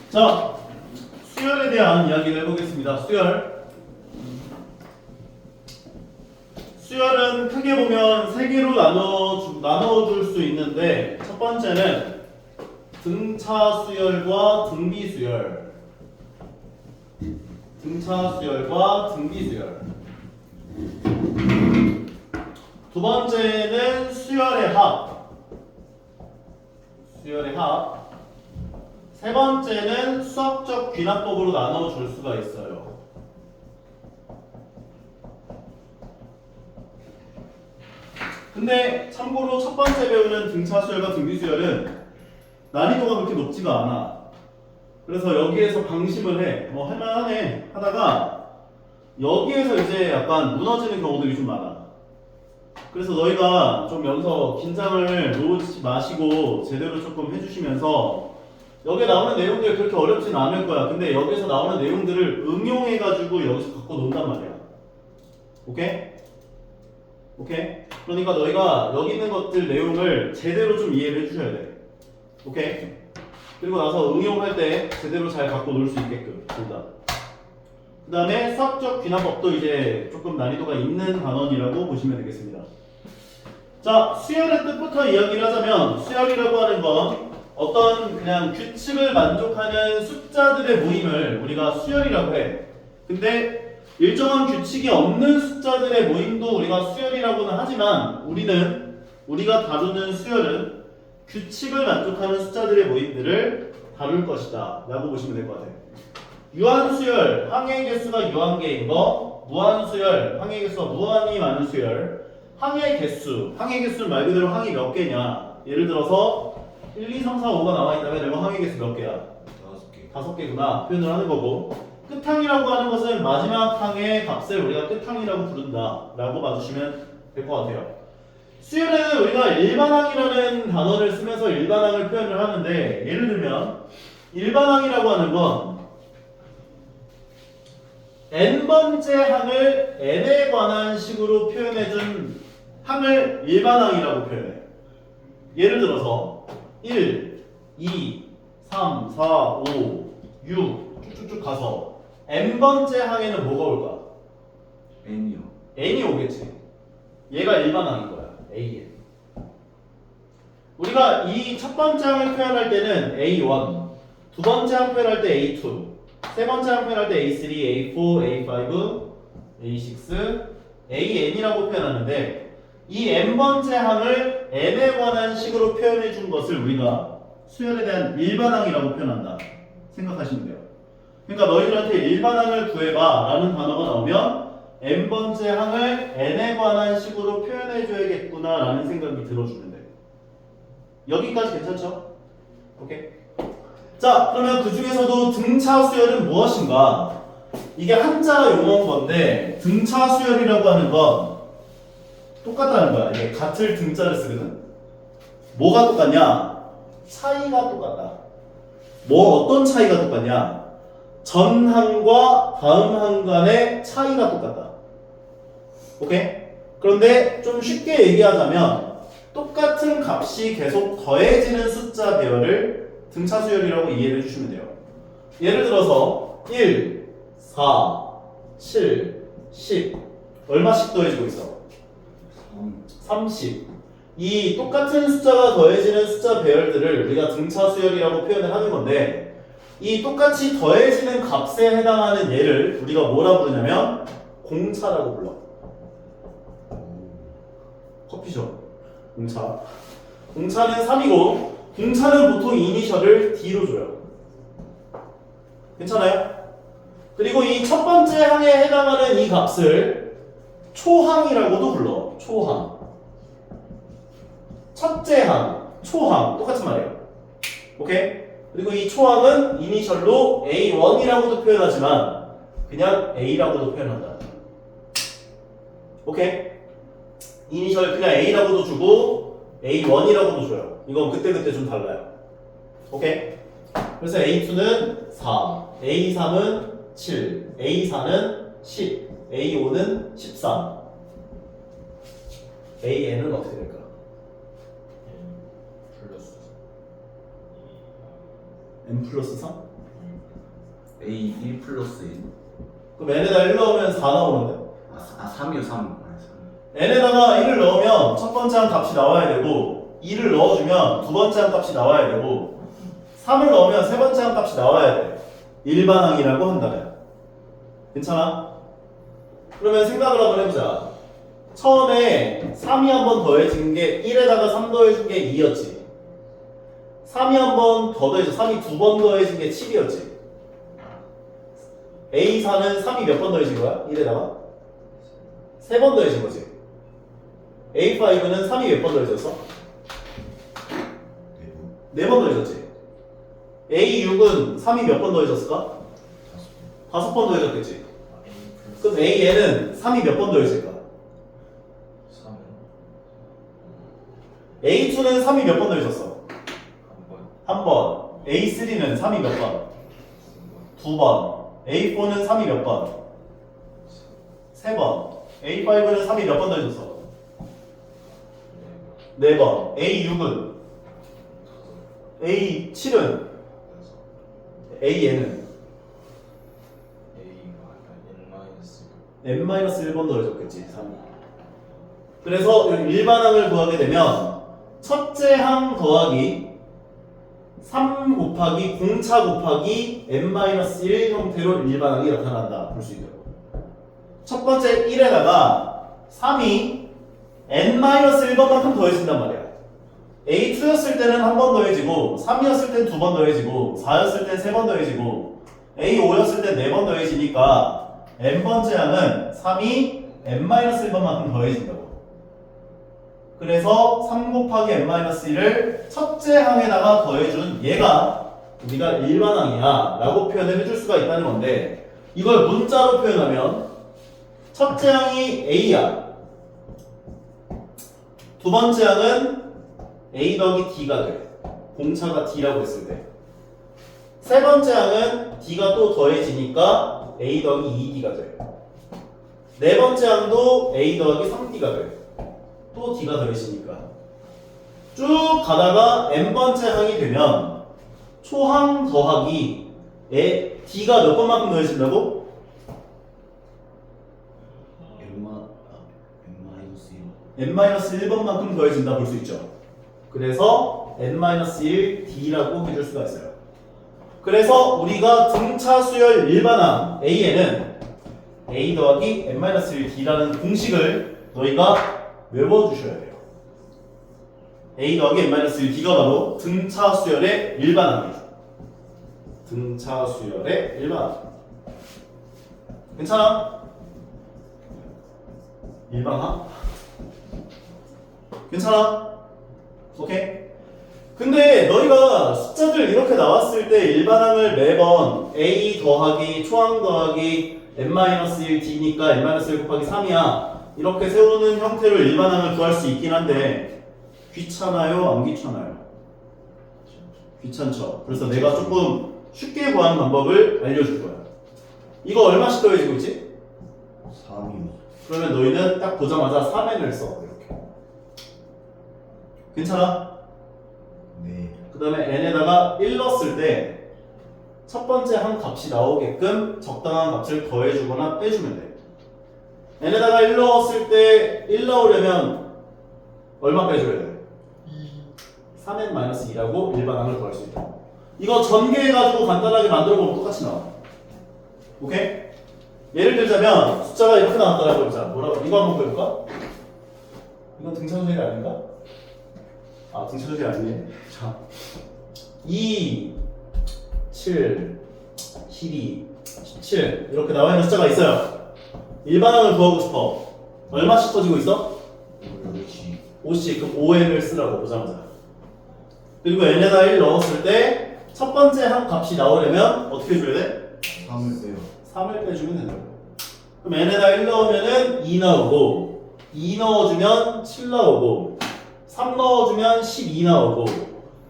자, 수열에 대한 이야기를 해보겠습니다. 수열은 크게 보면 세 개로 나눠줄 수 있는데, 첫 번째는 등차 수열과 등비 수열. 등차 수열과 등비 수열. 두 번째는 수열의 합. 수열의 합. 세 번째는 수학적 귀납법으로 나눠줄 수가 있어요. 근데 참고로 첫 번째 배우는 등차수열과 등비수열은 난이도가 그렇게 높지가 않아. 그래서 여기에서 방심을 해. 뭐 할만하네 하다가 여기에서 이제 약간 무너지는 경우들이 좀 많아. 그래서 너희가 좀 여기서 긴장을 놓지 마시고 제대로 조금 해주시면서 여기에 나오는 내용들이 그렇게 어렵진 않을 거야. 근데 여기서 나오는 내용들을 응용해가지고 여기서 갖고 논단 말이야. 오케이? 오케이? 그러니까 너희가 여기 있는 것들 내용을 제대로 좀 이해를 해주셔야 돼. 오케이? 그리고 나서 응용할 때 제대로 잘 갖고 놀 수 있게끔 둘 다. 그 다음에 수학적 귀납법도 이제 조금 난이도가 있는 단원이라고 보시면 되겠습니다. 자, 수열의 뜻부터 이야기를 하자면 수열이라고 하는 건 어떤 그냥 규칙을 만족하는 숫자들의 모임을 우리가 수열이라고 해. 근데 일정한 규칙이 없는 숫자들의 모임도 우리가 수열이라고는 하지만 우리가 다루는 수열은 규칙을 만족하는 숫자들의 모임들을 다룰 것이다 라고 보시면 될 것 같아요. 유한수열, 항의 개수가 유한계인 거, 무한수열, 항의 개수가 무한히 많은 수열. 항의 개수는 말 그대로 항이 몇 개냐. 예를 들어서 1, 2, 3, 4, 5가 나와있다면 내가 항의 개수 몇 개야? 5개. 5개구나 표현을 하는 거고, 끝항이라고 하는 것은 마지막 항의 값을 우리가 끝항이라고 부른다 라고 봐주시면 될 것 같아요. 수열에는 우리가 일반항이라는 단어를 쓰면서 일반항을 표현을 하는데, 예를 들면 일반항이라고 하는 건 n번째 항을 n에 관한 식으로 표현해준 항을 일반항이라고 표현해. 예를 들어서 1, 2, 3, 4, 5, 6 쭉쭉쭉 가서 n번째 항에는 뭐가 올까? N이요. n이 오겠지. 얘가 일반항인 거야. an. 우리가 이 첫 번째 항을 표현할 때는 a1, 두 번째 항 표현할 때 a2, 세 번째 항 표현할 때 a3, a4, a5, a6, an이라고 표현하는데, 이 n번째 항을 n에 관한 식으로 표현해 준 것을 우리가 수열에 대한 일반항이라고 표현한다 생각하시면 돼요. 그러니까 너희들한테 일반항을 구해봐 라는 단어가 나오면 n번째 항을 n에 관한 식으로 표현해 줘야겠구나 라는 생각이 들어주면 돼. 여기까지 괜찮죠? 오케이? 자, 그러면 그 중에서도 등차 수열은 무엇인가? 이게 한자 용어인 건데, 등차 수열이라고 하는 건 똑같다는 거야. 이게 같을 등자를 쓰거든. 뭐가 똑같냐? 차이가 똑같다. 어떤 차이가 똑같냐? 전항과 다음항 간의 차이가 똑같다. 오케이? 그런데 좀 쉽게 얘기하자면 똑같은 값이 계속 더해지는 숫자 배열을 등차 수열이라고 이해를 해주시면 돼요. 예를 들어서 1, 4, 7, 10 얼마씩 더해지고 있어? 30. 이 똑같은 숫자가 더해지는 숫자 배열들을 우리가 등차 수열이라고 표현을 하는 건데, 이 똑같이 더해지는 값에 해당하는 얘를 우리가 뭐라 부르냐면 공차라고 불러. 커피숍 공차. 공차는 3이고, 공차는 보통 이니셜을 D로 줘요. 괜찮아요? 그리고 이 첫 번째 항에 해당하는 이 값을 초항이라고도 불러. 초항. 첫째 항, 초항 똑같은 말이에요. 오케이? 그리고 이 초항은 이니셜로 A1이라고도 표현하지만 그냥 A라고도 표현한다. 오케이? 이니셜 그냥 A라고도 주고 A1이라고도 줘요. 이건 그때그때 좀 달라요. 오케이? 그래서 A2는 4, A3은 7, A4는 10, A5는 13. AN은 어떻게 될까? 플러스 n 플러스 3? A 1 플러스 1. 그럼 n에다 1 넣으면 4 나오는데? 3이요 3. n에다가 1을 넣으면 첫 번째 한 값이 나와야 되고 2를 넣어주면 두 번째 한 값이 나와야 되고 3을 넣으면 세 번째 한 값이 나와야 돼. 일반항이라고 한다면. 괜찮아? 그러면 생각을 한번 해보자. 처음에 3이 한 번 더해진 게 1에다가 3 더해준 게 2였지. 3이 한 번 더 더해져. 3이 두 번 더해진 게 7이었지. A4는 3이 몇 번 더해진 거야? 1에다가? 3번 더해진 거지. A5는 3이 몇 번 더해졌어? 4번 더해졌지. A6은 3이 몇 번 더해졌을까? 5번 더해졌겠지. 그럼 AN은 3이 몇 번 더해질까? 3. A2는 3이 몇 번 더해졌어? 한 번. 한 번. A3는 3이 몇 번? 두 번. A4는 3이 몇 번? 세 번. A5는 3이 몇 번 더해졌어? 네 번. A6은? A7은? AN은? n-1번 더해졌겠지. 3이. 그래서 일반항을 구하게 되면 첫째 항 더하기 3 곱하기 공차 곱하기 n-1 형태로 일반항이 나타난다. 볼 수 있죠. 첫 번째 1에다가 3이 n-1번만큼 더해진단 말이야. A2였을 때는 한 번 더해지고 3이었을 땐 두 번 더해지고 4였을 땐 세 번 더해지고 A5였을 땐 네 번 더해지니까 n번째 항은 3이 n-1번만큼 더해진다고. 그래서 3 곱하기 n-1을 첫째 항에다가 더해준 얘가 우리가 일반항이야 라고 표현을 해줄 수가 있다는 건데 이걸 문자로 표현하면 첫째 항이 A야. 두 번째 항은 A 더하기 D가 돼. 공차가 D라고 했을 때. 세 번째 항은 D가 또 더해지니까 A 더하기 2D가 돼. 네 번째 항도 A 더하기 3D가 돼. 또 D가 더해지니까. 쭉 가다가 N번째 항이 되면 초항 더하기 D가 몇 번만큼 더해진다고? n-1번만큼 더해진다 볼 수 있죠. 그래서 n-1D라고 해줄 수가 있어요. 그래서 우리가 등차 수열 일반항 A에는 A 더하기 n-1D라는 공식을 너희가 외워주셔야 돼요. A 더하기 n-1D가 바로 등차 수열의 일반항이에요. 등차 수열의 일반항. 괜찮아? 일반항? 괜찮아? 오케이? 근데 너희가 숫자들 이렇게 나왔을 때 일반항을 매번 A 더하기 초항 더하기 n-1D니까 n-1 곱하기 3이야 이렇게 세우는 형태로 일반항을 구할 수 있긴 한데 귀찮아요? 안 귀찮아요? 귀찮죠? 그래서 내가 조금 쉽게 구하는 방법을 알려줄 거야. 이거 얼마씩 더해지고 있지? 3이요. 그러면 너희는 딱 보자마자 3n을 써. 괜찮아? 네. 그 다음에 n에다가 1 넣었을 때 첫 번째 한 값이 나오게끔 적당한 값을 더해주거나 빼주면 돼. n에다가 1 넣었을 때 1 나오려면 얼마 빼줘야 돼? 3n-2라고 일반항을 구할 수 있다. 이거 전개해가지고 간단하게 만들어보면 똑같이 나와. 오케이? 예를 들자면 숫자가 이렇게 나왔다라고 해보자. 뭐라고? 이거 한번 보여볼까? 이건 등차수열이 아닌가? 아, 등차수열이 아니네. 자, 2, 7, 12, 17 이렇게 나와있는 숫자가 있어요. 일반항을 구하고 싶어. 얼마씩 터지고 있어? 5씩. 그럼 5n을 쓰라고 보자마자. 그리고 n에다 1 넣었을 때 첫 번째 한 값이 나오려면 어떻게 해줘야 돼? 3을 빼요. 3을 빼주면 된다고. 그럼 n에다 1 넣으면은 2 나오고 2 넣어주면 7 나오고 3 넣어주면 12 나오고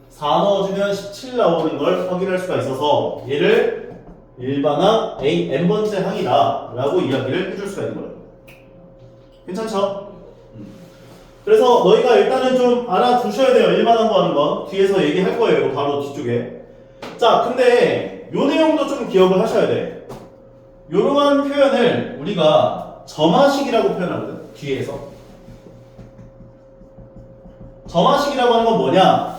4 넣어주면 17 나오는 걸 확인할 수가 있어서 얘를 일반항 A n번째 항이다 라고 이야기를 해줄 수가 있는 거예요. 괜찮죠? 그래서 너희가 일단은 좀 알아두셔야 돼요. 일반항 구하는 건 뒤에서 얘기할 거예요. 바로 뒤쪽에. 자, 근데 요 내용도 좀 기억을 하셔야 돼. 요러한 표현을 우리가 점화식이라고 표현하거든. 뒤에서. 점화식이라고 하는 건 뭐냐?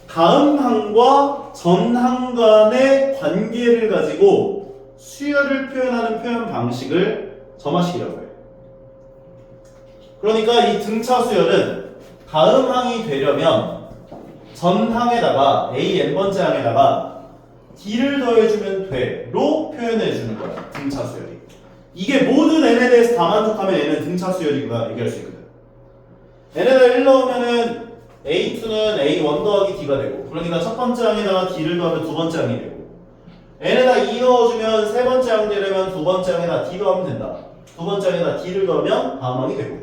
다음 항과 전 항 간의 관계를 가지고 수열을 표현하는 표현 방식을 점화식이라고 해요. 그러니까 이 등차 수열은 다음 항이 되려면 전 항에다가 A n번째 항에다가 D를 더해주면 돼로 표현해주는 거야. 등차 수열이. 이게 모든 n에 대해서 다 만족하면 얘는 등차 수열이구나 얘기할 수 있거든. n에다 1 넣으면은 A2는 A1 더하기 D가 되고, 그러니까 첫 번째 항에다가 D를 더하면 두 번째 항이 되고, n에다 2 넣어주면 세 번째 항 되려면 두 번째 항에다 D 더하면 된다. 두 번째 항에다 D를 더하면 다음 항이 되고,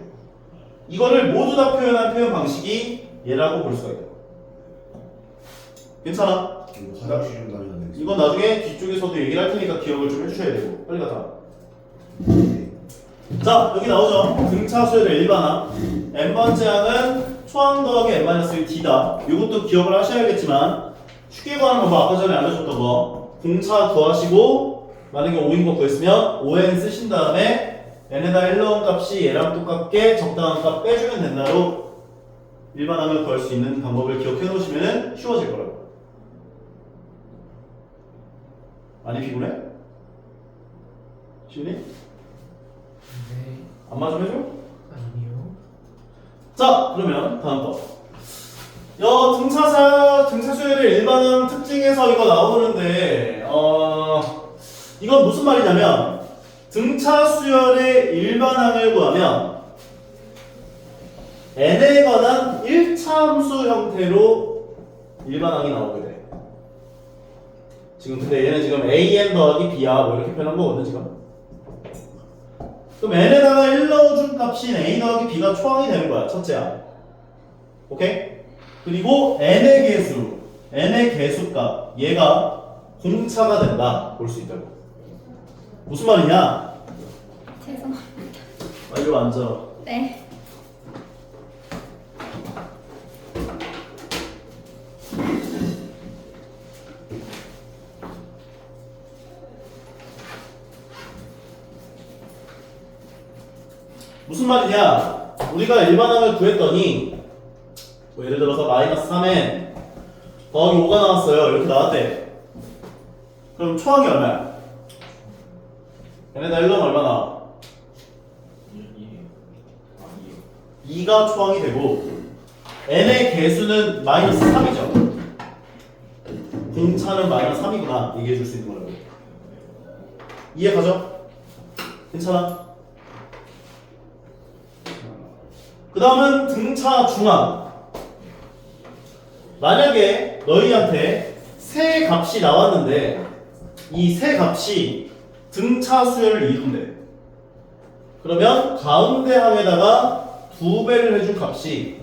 이거를 모두 다 표현한 표현 방식이 얘라고 볼 수가 있다. 괜찮아? 이거 화장실 좀 다니다 되겠어. 이건 나중에 뒤쪽에서도 얘기를 할 테니까 기억을 좀 해주셔야 되고, 빨리 가자. 네. 자, 여기 나오죠. 등차 수열의 일반항. n번째 항은 초항 더하기 n-1d다. 이것도 기억을 하셔야겠지만 쉽게 구하는 방법 아까 전에 알려줬던 거. 공차 구하시고 만약에 5인 거 구했으면 5n 쓰신 다음에 n에다 1 넣은 값이 얘랑 똑같게 적당한 값 빼주면 된다로 일반항을 구할 수 있는 방법을 기억해 놓으시면 쉬워질 거라고. 많이 피곤해? 시윤이? 네. 안마 좀 해줘? 아니요. 자, 그러면 다음 거. 등차 수열의 일반항 특징에서 이거 나오는데, 이건 무슨 말이냐면, 등차 수열의 일반항을 구하면, n에 관한 1차 함수 형태로 일반항이 나오게 돼. 지금 근데 얘는 지금 an 더하기 b야, 뭐 이렇게 표현한 거거든, 지금. 그럼 n에다가 1 넣어준 값인 a 더하기 b가 초항이 되는 거야, 첫째 항. 오케이? 그리고 n의 개수값, 얘가 공차가 된다, 볼 수 있다고. 무슨 말이냐? 죄송합니다. 빨리 앉아. 네. 무슨 말이냐? 우리가 일반항을 구했더니 뭐 예를 들어서 마이너스 3에 더하기 5가 나왔어요. 이렇게 나왔대. 그럼 초항이 얼마야? 얘네다 1 넣으면 얼마 나와? 2가 초항이 되고 n의 개수는 마이너스 3이죠. 공차는 마이너스 3이구나 얘기해 줄 수 있는 거라고. 이해 가죠? 괜찮아? 그 다음은 등차 중항. 만약에 너희한테 세 값이 나왔는데 이 세 값이 등차 수열을 이룬대. 그러면 가운데 항에다가 2배를 해준 값이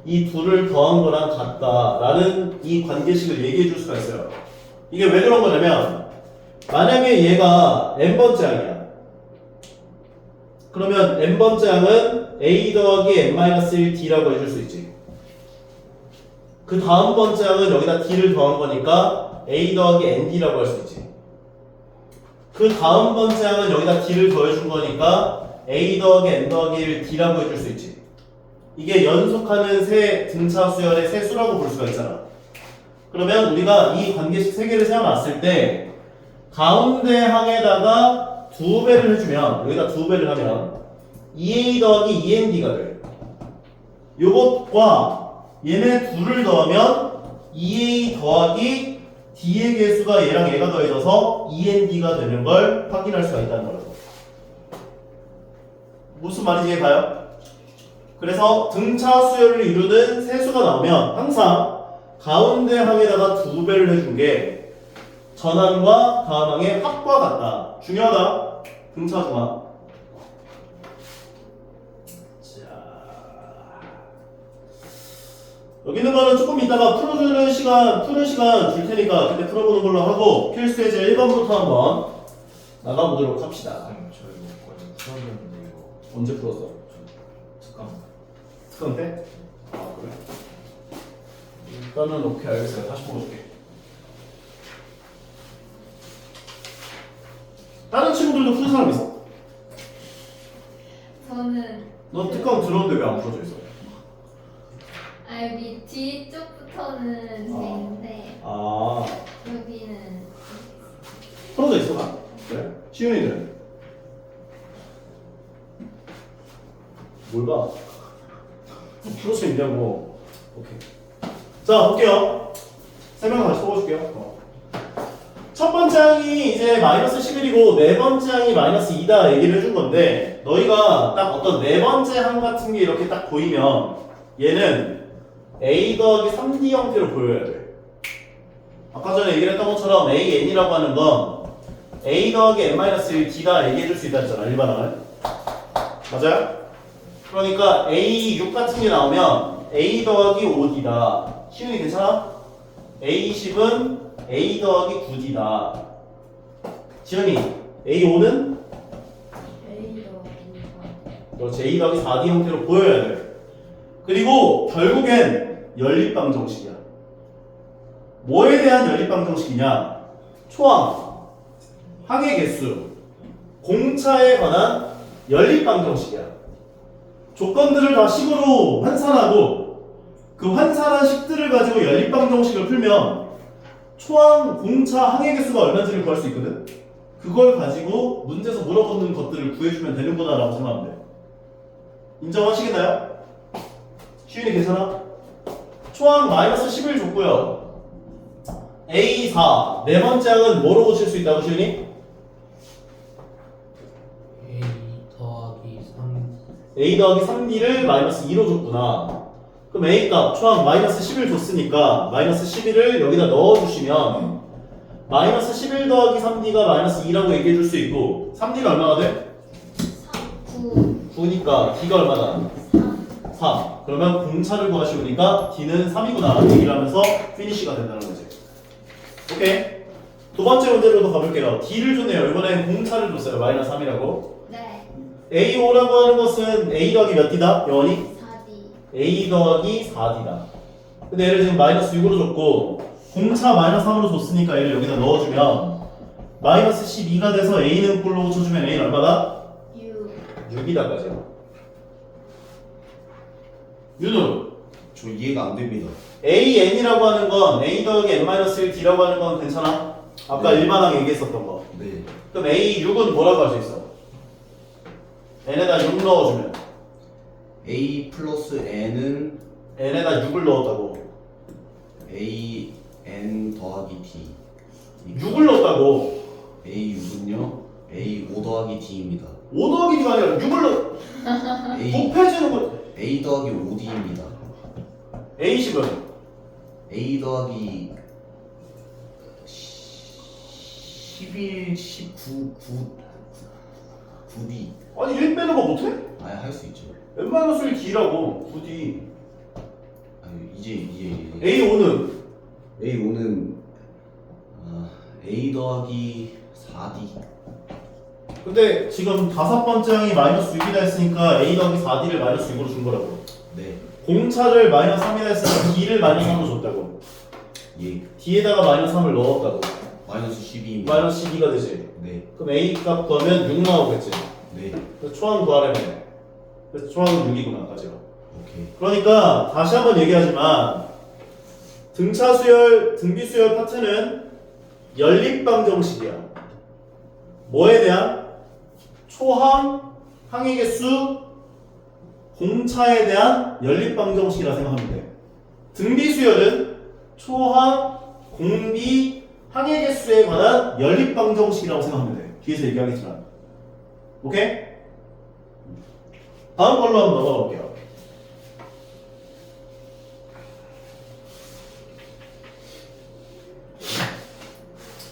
이 둘을 더한 거랑 같다라는 이 관계식을 얘기해 줄 수가 있어요. 이게 왜 그런 거냐면 만약에 얘가 n번째 항이야. 그러면 n번째 항은 a 더하기 n-1d라고 해줄 수 있지. 그 다음 번째 항은 여기다 d를 더한 거니까 a 더하기 nd라고 할 수 있지. 그 다음 번째 항은 여기다 d를 더해준 거니까 a 더하기 n 더하기 1d라고 해줄 수 있지. 이게 연속하는 세 등차 수열의 세 수라고 볼 수가 있잖아. 그러면 우리가 이 관계식 세 개를 세워놨을 때 가운데 항에다가 2배를 해주면 여기다 2배를 하면 2a 더하기 2nd가 돼. 요것과 얘네 둘을 더하면 2a 더하기 d의 개수가 얘랑 얘가 더해져서 2nd가 되는 걸 확인할 수가 있다는 거라고. 무슨 말인지 이해가요? 그래서 등차 수열을 이루는 세수가 나오면 항상 가운데 항에다가 2배를 해준 게 전항과 다음 항의 합과 같다. 중요하다. 등차 중항. 자, 여기 있는 거는 조금 이따가 푸는 시간 줄 테니까 그때 풀어보는 걸로 하고 필수 예제 1번부터 한번 나가보도록 합시다. 저 이거 거의 풀었는데 이거 언제 풀었어? 특강. 특강 때? 아 그래? 일단은 오케이 알겠어요. 다시 보여줄게. 다른 친구들도 푼 사람 있어? 저는 너 특강 들었는데 왜 안 풀어져 있어? 알비 뒤쪽부터는 되는데 아 여기는 풀어져 있어 나? 그래? 시윤이들은? 뭘 봐? 풀어져 있냐고. 오케이. 자 볼게요. 설명 다시 뽑아줄게요. 첫 번째 항이 이제 마이너스 11이고 네 번째 항이 마이너스 2다 얘기를 해준 건데 너희가 딱 어떤 네 번째 항 같은 게 이렇게 딱 보이면 얘는 a 더하기 3d 형태로 보여야 돼. 아까 전에 얘기를 했던 것처럼 AN이라고 하는 건 A 더하기 N-1D다 얘기해 줄 수 있다 했잖아 일반항을. 맞아요? 그러니까 A6 같은 게 나오면 A 더하기 5D다. 시윤이 괜찮아? A10은 A 더하기 9D다. 지현이 A5는? A로 그렇지 A 더하기 4D 형태로 보여야 돼. 그리고 결국엔 연립방 정식이야. 뭐에 대한 연립방 정식이냐? 초항, 항의 개수, 공차에 관한 연립방 정식이야. 조건들을 다 식으로 환산하고 그 환산한 식들을 가지고 연립방 정식을 풀면 초항, 공차, 항의 개수가 얼마인지를 구할 수 있거든? 그걸 가지고 문제에서 물어보는 것들을 구해주면 되는구나 라고 생각하면 돼. 인정하시겠나요? 시윤이 괜찮아? 초항 마이너스 11 줬고요. A4 네 번째 항은 뭐로 고칠 수 있다고 시윤이? A 더하기 3 A 더하기 3D를 마이너스 2로 줬구나. 그럼 A 값 초항 마이너스 11 줬으니까 마이너스 11을 여기다 넣어주시면 마이너스 11 더하기 3D가 마이너스 2라고 얘기해 줄 수 있고 3D가 얼마가 돼? 9, 9니까 D가 얼마다? 3 3. 그러면 공차를 구하시오니까 D는 3이구나 얘기를 하면서 피니쉬가 된다는 거지. 오케이. 두 번째 문제로도 가볼게요. D를 줬네요. 이번엔 공차를 줬어요. 마이너스 3이라고. 네 A5라고 하는 것은 A 더하기 몇 D다? 영원히? 4D A 더하기 4D다. 근데 얘를 지금 마이너스 6으로 줬고 공차 마이너스 3으로 줬으니까 얘를 여기다 넣어주면 마이너스 12가 돼서 A는 꼴로 고쳐주면 A는 얼마다? 6 6이다까지요. 윤우 저 이해가 안 됩니다. AN이라고 하는 건 A 더하기 N-1D라고 하는 건 괜찮아? 아까 네. 일반항 얘기했었던 거. 네. 그럼 A6은 뭐라고 할 수 있어? N에다 6 넣어주면 A 플러스 N은 N에다 6을 넣었다고. A N 더하기 D. 6을 넣었다고. A 6은요 A 5 더하기 D입니다. 5 더하기 D가 아니라 6을 넣... A 곱해주는 거. A 더하기 5D입니다. A10은 A 더하기 11, 19, 9D. 아니 1 빼는 거 못해? 아, 할 수 있죠. N-1 D라고 9D. 아니, 이제 A5는 A5는 A 더하기 4D. 근데 지금 다섯 번째 항이 마이너스 6이다 했으니까 A 더하기 4D를 마이너스 6으로 준 거라고. 네. 공차를 마이너스 3이다 했으니까 D를 마이너스 3으로 줬다고. 예. D에다가 마이너스 3을 넣었다고. 마이너스 12입니다. 마이너스 12가 되지. 네. 그럼 A 값 구하면 6 나오겠지. 네. 그래서 초항 구하려면. 그래서 초항은 6이구나, 까지가. 오케이. 그러니까 다시 한번 얘기하지만 등차 수열, 등비 수열 파트는 연립방 정식이야. 뭐에 대한? 초항, 항의 개수, 공차에 대한 연립방 정식이라 생각하면 돼. 등비 수열은 초항, 공비, 항의 개수에 관한 연립방 정식이라고 생각하면 돼. 뒤에서 얘기하겠지만. 오케이? 다음 걸로 한번 넘어가 볼게요.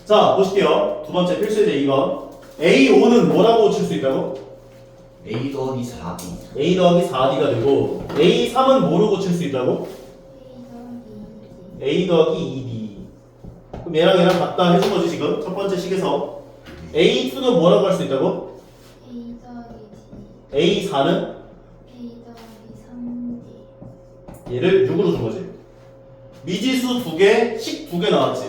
자, 보실게요. 두 번째 필수제 2번. A5는 뭐라고 칠 수 있다고? A 더하기 4D. A 더하기 4D가 되고 A3은 뭐로 고칠 수 있다고? A 더하기 2D. 그럼 얘랑 얘랑 같다 해준 거지 지금? 첫 번째 식에서. A2는 뭐라고 할 수 있다고? A 더하기 D A4는 A 더하기 3D 얘를 6으로 준 거지. 미지수 2개, 식 2개 나왔지.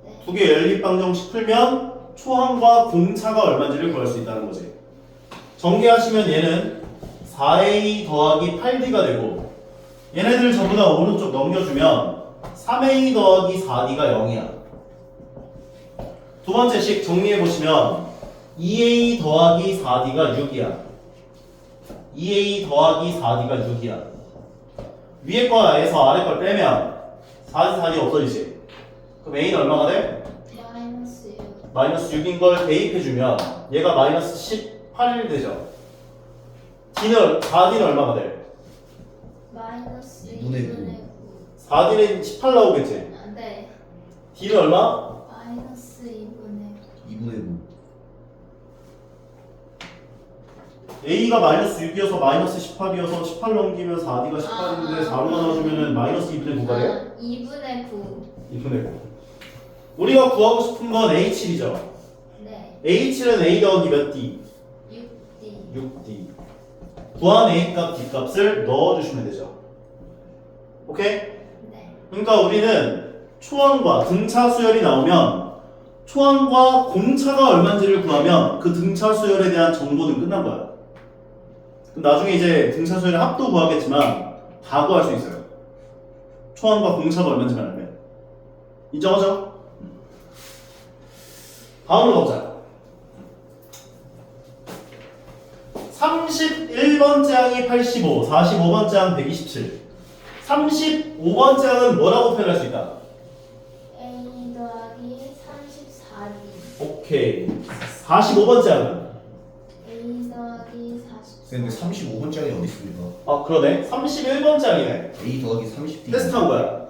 네 2개 연립방정식 풀면 초항과 공차가 얼마인지를 구할 수 있다는 거지. 전개하시면 얘는 4a 더하기 8d가 되고 얘네들 전부 다 오른쪽 넘겨주면 3a 더하기 4d가 0이야. 두 번째 식 정리해보시면 2a 더하기 4d가 6이야. 2a 더하기 4d가 6이야. 위에 거에서 아래 걸 빼면 4d 없어지지. 그럼 a는 얼마가 돼? 마이너스 6. 마이너스 6인 걸 대입해주면 얘가 마이너스 18이 되죠. d는 얼마가 돼? 마이너스 2분의 2분의 9. 4d는 18 나오겠지. 아, 네. d는 얼마? 마이너스 2분의 2분의 9. a가 마이너스 6이어서 마이너스 18이어서 18 넘기면 4d가 18인데 4로가 나와주면 마이너스 2분의 9가 돼? 2분의 9. 2분의 9. 우리가 구하고 싶은 건 a7이죠. 네. a7은 a 더하기 몇 d? 6D. 6d. 구한 a 값 d 값을 넣어주시면 되죠. 오케이? 네. 그러니까 우리는 초항과 등차 수열이 나오면 초항과 공차가 얼마인지를 구하면 그 등차 수열에 대한 정보는 끝난 거야. 그럼 나중에 이제 등차 수열의 합도 구하겠지만 다 구할 수 있어요. 초항과 공차가 얼마인지만 알면. 인정하죠? 다음으로 가보자. 31번째 항이 85, 45번째 항 127. 35번째 항은 뭐라고 표현할 수 있다? A 더하기 34D. 오케이. 45번째 항은? A 더하기 44. 근데 35번째가 어디 있습니까? 아 그러네. 31번째 항이네. A 더하기 30D. 테스트한 거야.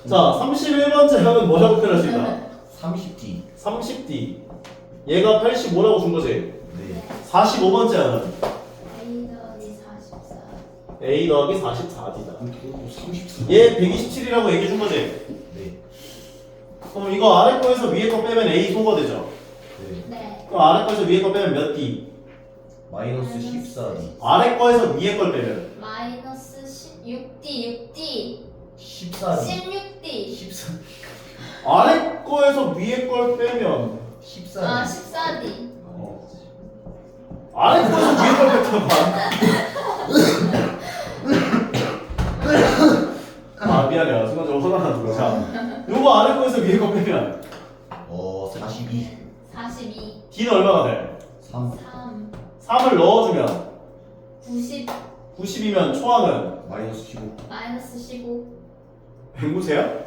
자, 31번째 항은 뭐라고 표현할 수 있다? 30D. 30D. 얘가 85라고 준 거지. 네. 45번째 항은 A 더하기 44. A 더하기 44D다. 그럼 34. 얘 127이라고 얘기해 준 거지. 네. 그럼 이거 아래 거에서 위에 거 빼면 A 소거 되죠. 네. 네. 그럼 아래 거에서 위에 거 빼면 몇 D? 마이너스 14D. 아래 거에서 위에 걸 빼면 마이너스 6D. 14D. 16D. 14. 아래 거에서 위에 걸 빼면 14D. 아, 14D. 아래 거에서 위에 걸 뺐단 아 미안해요. 순간적으로 화가 나서 그래. 자, 요거 아래 거에서 위에 거 빼면 42. 42. D는 얼마가 돼? 3. 3. 3을 넣어주면 90. 90이면 초항은 마이너스 15. 마이너스 15. 앵무새야?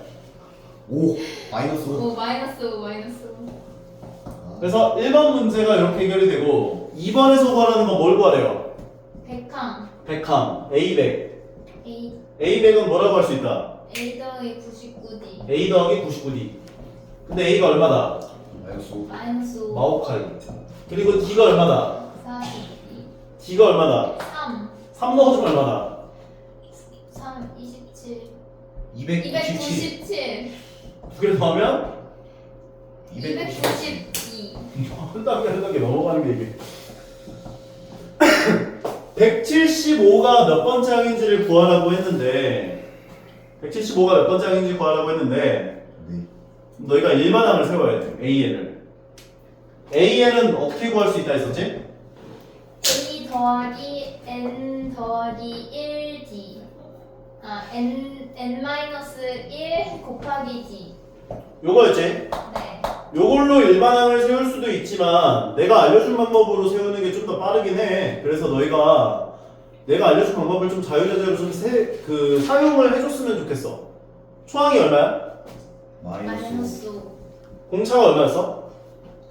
5. 마이너스 5. 오, 마이너스 5. 마이너스 5. 그래서 1번 문제가 이렇게 해결이 되고 2번에서 구하라는 건 뭘 구하래요? 백항. 백항 A100. A. A100은 뭐라고 할 수 있다? A 더하기 99D. A 더하기 99D. 근데 A가 얼마다? 마이너스 5. 마이너스 5. 마오카이. 그리고 D가 얼마다? 42. D가 얼마다? 3. 3 넣어주면 얼마다? 3. 27. 297. 297. 두 개를 더하면 292. 292. 한 단계 넘어가는 게 이게 175가 몇 번째 항인지를 구하라고 했는데 175가 몇 번째 항인지 구하라고 했는데 네. 너희가 일반항을 세워야 돼. AN은 어떻게 구할 수 있다 했었지? A 더하기 N 더하기 1D. 아, N 마이너스 1 곱하기 D. 요거였지? 네. 요걸로 일반항을 세울 수도 있지만 내가 알려준 방법으로 세우는 게 좀 더 빠르긴 해. 그래서 너희가 내가 알려준 방법을 좀 자유자재로 좀 사용을 해줬으면 좋겠어. 초항이 얼마야? 마이너스 5. 공차가 얼마였어?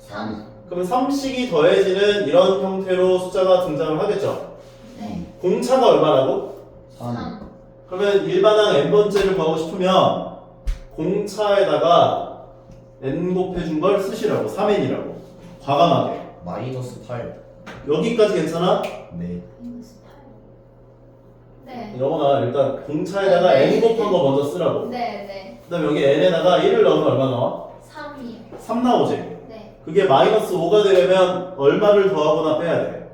3. 그러면 3씩이 더해지는 이런 형태로 숫자가 등장을 하겠죠. 네. 공차가 얼마라고? 3. 그러면 일반항 n번째를 구하고 싶으면 공차에다가 n 곱해준 걸 쓰시라고. 3n이라고. 과감하게. 마이너스 8. 여기까지 괜찮아? 네. 마이너스 8. 네. 영원아 일단 공차에다가 n 곱한 거 먼저 쓰라고. 네, 네. 그 다음에 여기 n에다가 1을 넣으면 얼마 나와? 3이요. 3 나오지? 네. 그게 마이너스 5가 되려면 얼마를 더하거나 빼야 돼?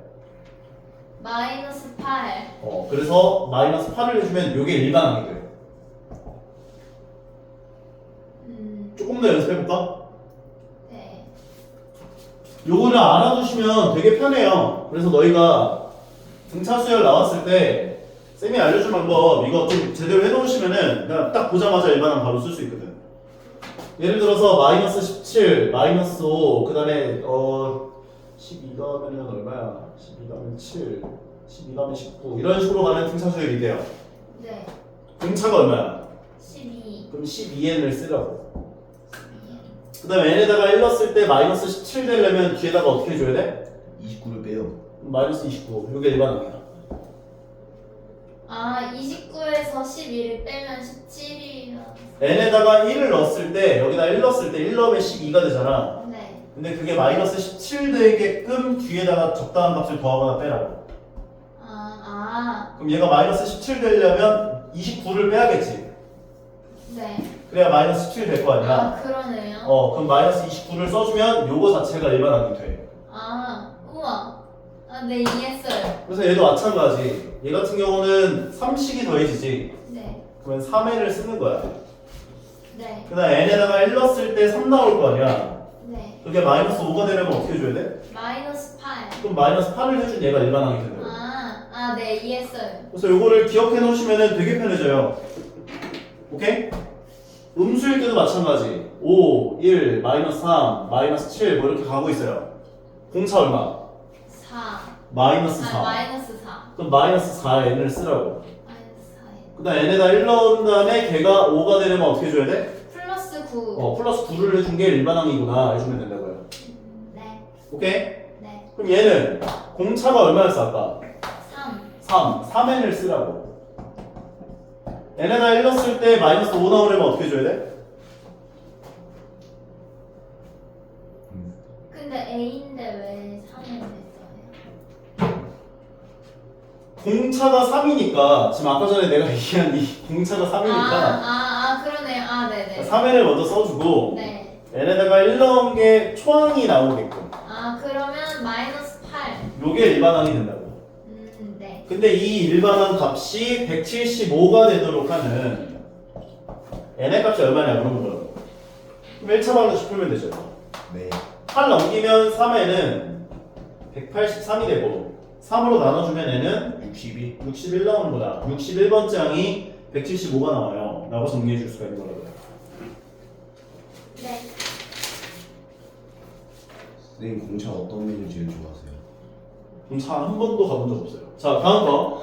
마이너스 8. 그래서 마이너스 8을 해주면 요게 일반항이 돼. 조금 더 연습해볼까? 네. 요거를 알아두시면 되게 편해요. 그래서 너희가 등차 수열 나왔을 때 쌤이 알려준 방법 이거 좀 제대로 해놓으시면은 그냥 딱 보자마자 일반항 바로 쓸 수 있거든. 예를 들어서 마이너스 17, 마이너스 5, 그 다음에 12 가면은 얼마야? 12 가면 7, 12 가면 19 이런 식으로 가면 등차 수열이 돼요. 네. 등차가 얼마야? 12. 그럼 12n을 쓰라고. 그 다음에 n에다가 1 넣었을 때 마이너스 17 되려면 뒤에다가 어떻게 해줘야 돼? 29를 빼요. 마이너스 29. 이게 일반항이야. 아, 29에서 12를 빼면 17이라. n에다가 1을 넣었을 때 여기다 1 넣었을 때 1 넣으면 12가 되잖아. 네. 근데 그게 마이너스 17 되게끔 뒤에다가 적당한 값을 더하거나 빼라고. 그럼 얘가 마이너스 17 되려면 29를 빼야겠지. 네. 그래야 마이너스 17 될 거 아니야. 아, 그러네요. 그럼 마이너스 29를 써주면 요거 자체가 일반항이 돼. 아, 우와. 아, 네, 이해했어요. 그래서 얘도 마찬가지. 얘 같은 경우는 3식이 더해지지. 네. 그러면 3n을 쓰는 거야. 네. 그 다음 n에다가 1 넣었을 때 3 나올 거 아니야. 네. 그게 마이너스 5가 되려면 어떻게 줘야 돼? 마이너스 8. 그럼 마이너스 8을 해준 얘가 일반항이 된다고. 네, 이해했어요. 그래서 요거를 기억해 놓으시면 되게 편해져요. 오케이? 음수일 때도 마찬가지. 5, 1, 마이너스 3, 마이너스 7 뭐 이렇게 가고 있어요. 공차 얼마? 4. 마이너스 4. 마이너스 4. 그럼 마이너스 4n을 쓰라고. 마이너스 4. 그 다음 n에다 1 넣은 다음에 걔가 5가 되려면 어떻게 줘야 돼? 플러스 9. 플러스 9를 해준 게 일반항이구나 해주면 된다고요. 네. 오케이? 네. 그럼 얘는 공차가 얼마였어 아까? 3. 3n을 쓰라고. n에다 1 넣었을 때 마이너스 5 나오려면 어떻게 줘야 돼? 근데 A인데 왜 3을 냈어요? 공차가 3이니까 지금 아까 전에 내가 얘기한 이 공차가 3이니까 그러네요. 네네. 3n을 먼저 써주고 네. n에다가 1 넣은 게 초항이 나오게끔 그러면 마이너스 8. 요게 일반항이 된다고. 네. 근데 이 일반항 값이 175가 되도록 하는 n의 값이 얼마냐 물어보는 거. 그럼 1차 방정식 풀면 되죠. 네. 8 넘기면 3n은 183이 되고 3으로 나눠주면 n은 61. 61 나오는 거다. 61번째 항이 175가 나와요. 라고 정리해 줄 수가 있는 거라고요. 네. 선생님 공차 어떤 메뉴 제일 좋아하세요? 그럼 차 한 번도 가본 적 없어요. 자, 다음 거.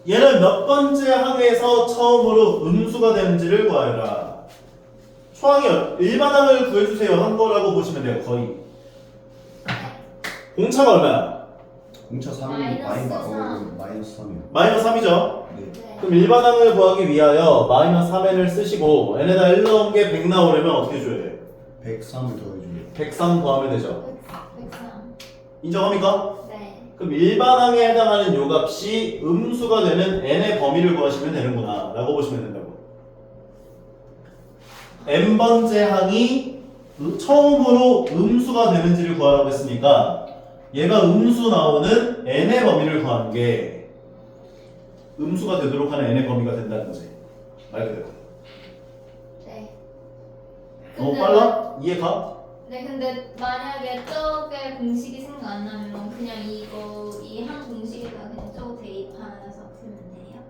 얘는 몇 번째 항에서 처음으로 음수가 되는지를 구하여라. 초항이 일반항을 구해주세요 한 거라고 보시면 돼요. 거의. 공차가 얼마야? 공차 3이 마이너스 3. 마이너스 3이요. 마이너스 3이죠. 네. 네. 그럼 일반항을 구하기 위하여 마이너스 3n을 쓰시고 n에다 1 넣은 게 100 나오려면 어떻게 줘야 돼? 103을 더해줘요. 103 더하면 되죠. 103. 인정합니까? 네. 그럼 일반항에 해당하는 요 값이 음수가 되는 n의 범위를 구하시면 되는구나 라고 보시면 된다고. n번째 항이 처음으로 음수가 되는지를 구하라고 했으니까 얘가 음수 나오는 n의 범위를 구하는 게 음수가 되도록 하는 n의 범위가 된다는 거지. 말 그대로. 네. 너무 빨라? 이해가? 네, 근데 만약에 저게 공식이 생각 안 나면 그냥 이 한 공식에다 그냥 저거 대입하면서 풀면 돼요?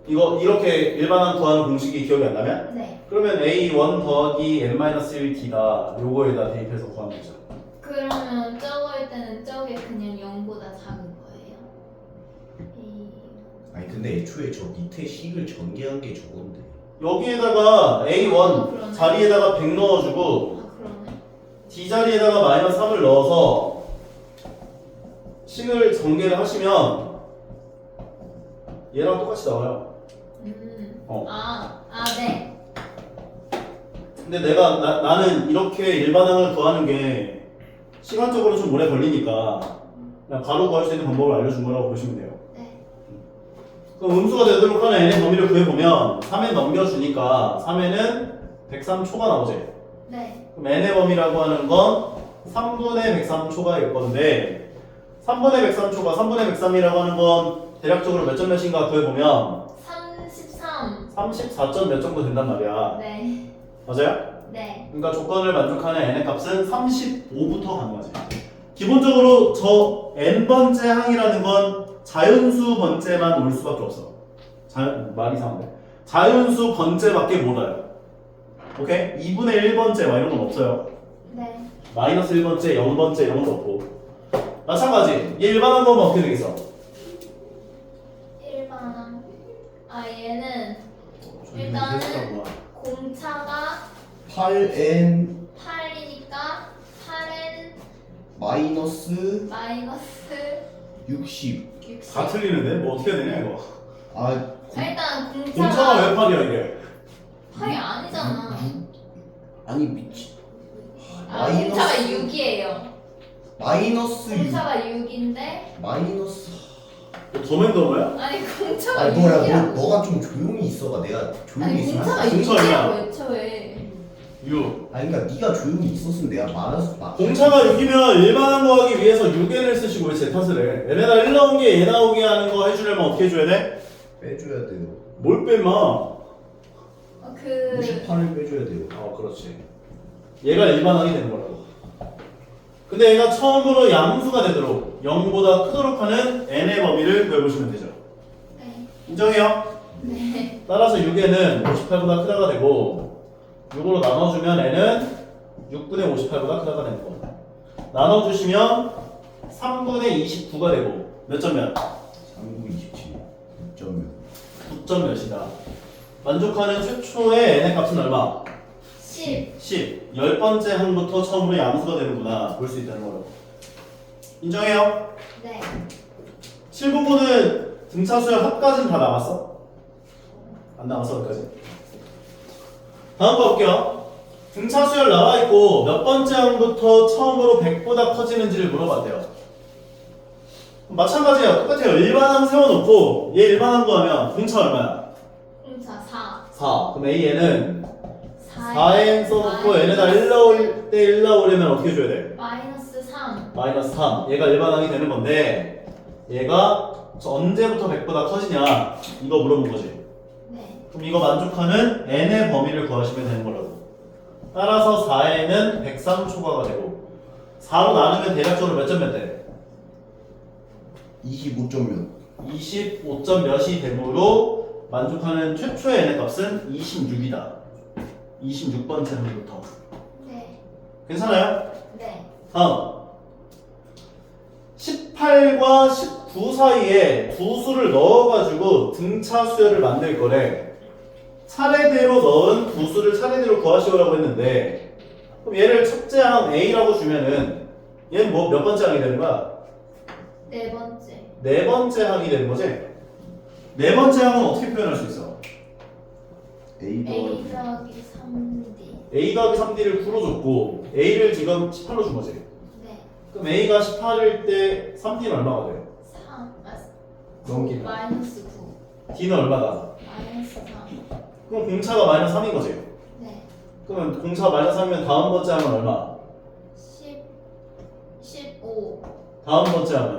이거 이렇게 일반항 구하는 공식이 기억이 안 나면? 네. 그러면 a1 더하기 n-1t다 요거에다 대입해서 구하면 되죠. 그러면 저거일 때는 저게 그냥 0보다 작은 거예요? 아니 근데 애초에 저 밑에 식을 전개한 게 저건데. 여기에다가 a1 그러네. 자리에다가 100 넣어주고 그러네. d 자리에다가 마이너스 3을 넣어서 식을 전개를 하시면 얘랑 똑같이 나와요. 네. 근데 내가 나는 이렇게 일반항을 구하는 게 시간적으로 좀 오래 걸리니까 그냥 바로 구할 수 있는 방법을 알려준 거라고 보시면 돼요. 네. 그럼 음수가 되도록 하는 n의 범위를 구해보면 3에 넘겨주니까 3에는 103초가 나오지. 네. 그럼 n의 범위라고 하는 건 3분의 103초가 건데 3분의 103초가 3분의 103이라고 하는 건 대략적으로 몇 점 몇인가 구해보면 33. 34점 몇 정도 된단 말이야. 네. 맞아요? 네. 그러니까 조건을 만족하는 n의 값은 35부터 가능하지. 기본적으로 저 n번째 항이라는 건 자연수 번째만 올 수밖에 없어. 말이 이상한데. 자연수 번째밖에 못 와요. 오케이? 2분의 1번째 막 이런 건 없어요. 네. 마이너스 1번째, 0번째 이런 것도 없고. 마찬가지. 얘 일반한 거면 어떻게 되겠어? 일반. 아 얘는 저기 일단은 됐다고. 공차가 8n 8이니까 8n 마이너스 마이너스 60. 60. 다 틀리는데? 뭐 어떻게 해야 되냐 이거. 아, 일단 공차가 왜 8이야 이게? 8이 아니잖아. 아니 미친. 아, 공차가 6이에요. 마이너스 6. 공차가 6인데 마이너스. 더맨더머야? 아니 공차가 아니 뭐야, 6이라고. 너가 좀 조용히 있어봐. 내가 조용히 아니 있으면 공차가 할 수 있어. 6이라고 애초에. 6. 아니 그러니까 네가 조용히 있었으면 내가 말았어. 공차가 6이면 일반한 거 하기 위해서 6n을 쓰시고 왜 제 탓을 해? 얘네가 1 나온 게 얘 나오게 하는 거 해주려면 어떻게 해줘야 돼? 빼줘야 돼요. 뭘 빼마? 그 58을 빼줘야 돼요. 그렇지. 얘가 일반항이 되는 거라고. 근데 얘가 처음으로 양수가 되도록 0보다 크도록 하는 n의 범위를 구해보시면 되죠. 네. 인정해요? 네. 따라서 6n은 58보다 크다가 되고 6으로 나눠주면 n은 6분의 58보다 크다가 되는 거. 나눠주시면 3분의 29가 되고 몇 점면? 39, 27. 6점이요. 9점 몇이다. 만족하는 최초의 n의 값은 얼마? 10. 10. 10번째 항부터 처음으로 양수가 되는구나. 볼 수 있다는 거로. 인정해요? 네. 799는 등차수열 합까지는 다 나왔어? 안 나왔어, 여기까지? 다음 거 볼게요. 등차수열 나와있고 몇 번째 항부터 처음으로 100보다 커지는지를 물어봤대요. 마찬가지예요. 똑같아요. 일반항 세워놓고 얘 일반항 거 하면 공차 얼마야? 공차 4. 4. 그럼 AN은 4. 4n 써놓고 얘네가 1 나올 때 1 나오려면 어떻게 줘야 돼? 마이너스 3. 마이너스 3. 얘가 일반항이 되는 건데 얘가 언제부터 100보다 커지냐 이거 물어본 거지. 네. 그럼 이거 만족하는 n의 범위를 구하시면 되는 거라고. 따라서 4n은 103초과가 되고 4로 나누면 대략적으로 몇 점 몇 돼? 25점이요. 25점 몇이 되므로 만족하는 최초의 n의 값은 26이다. 26번째 항부터. 네. 괜찮아요? 네. 다음 18과 19 사이에 두 수를 넣어가지고 등차 수열을 만들 거래. 차례대로 넣은 두 수를 차례대로 구하시오라고 했는데 그럼 얘를 첫째 항 A라고 주면은 얘는 뭐 몇 번째 항이 되는 거야? 네 번째. 네 번째 항이 되는 거지? 네 번째 항은 어떻게 표현할 수 있어? A A 더하기 더하기 3D. A 더하기 3D를 9로 줬고 A를 지금 18로 준 거지. 네. 그럼 A가 18일 때 3D는 얼마가 돼? 3. 넘기면 마이너스 9. D는 얼마다? 마이너스 3. 그럼 공차가 마이너스 3인 거지. 네. 그러면 공차가 마이너스 3이면 다음 번째 항은 얼마? 10. 15. 다음 번째 항은